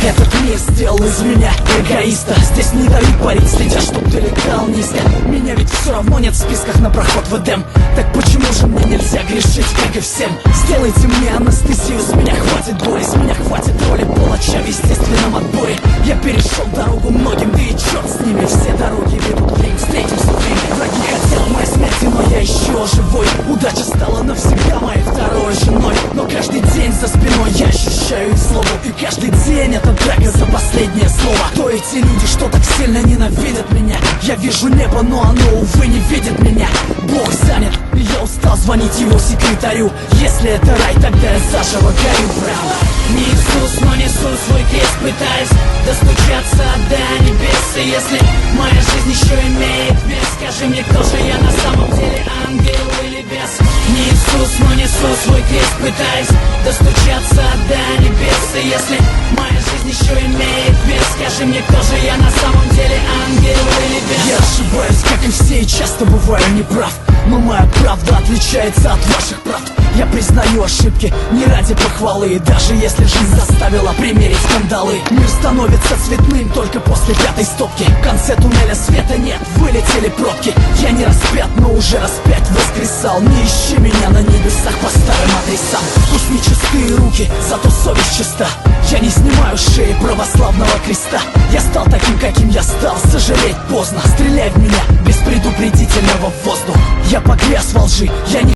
Этот мир сделал из меня эгоиста. Здесь не дают парить, следят, чтоб ты летал низко. Меня ведь все равно нет в списках на проход в Эдем. Так почему же мне нельзя грешить, как и всем? Сделайте мне анестезию, с меня хватит боли, с меня хватит роли палача в естественном отборе. Я перешел дорогу многим, да и черт с ними. Все дороги ведут в Рим, встретимся в Риме. Враги хотят моей смерти, но я еще живой. Удача стала навсегда моей второй женой. Но каждый день за спиной я ощущаю их злобу. И каждый день это драка за последнее слово. Кто эти люди, что так сильно ненавидят меня? Я вижу небо, но оно, увы, не видит меня. Бог занят, и я устал звонить его секретарю. Если это рай, тогда я заживо горю, правда. Не Иисус, но несу свой крест, пытаясь достучаться до небес. И если моя жизнь еще имеет вес, скажи мне, кто же я на самом деле, ангел или бес? Не Иисус, но несу свой крест, пытаясь достучаться до небес. И если моя жизнь еще имеет вес, скажи мне, кто же я на самом деле, ангел или бес? Я ошибаюсь, как и все, и часто бываю неправ. Но моя правда отличается от ваших правд. Я признаю ошибки не ради похвалы. И даже если жизнь заставила примерить скандалы, мир становится цветным только после пятой стопки. В конце туннеля света нет, вылетели пробки. Я не распят, но уже распять воскресал. Не ищи меня на небесах по старым адресам. Космические руки, зато совесть чиста. Я не снимаю с шеи православного креста. Я стал таким, каким я стал, сожалеть поздно. Стреляй в меня без предупредительного в воздух. Я погряз во лжи, я не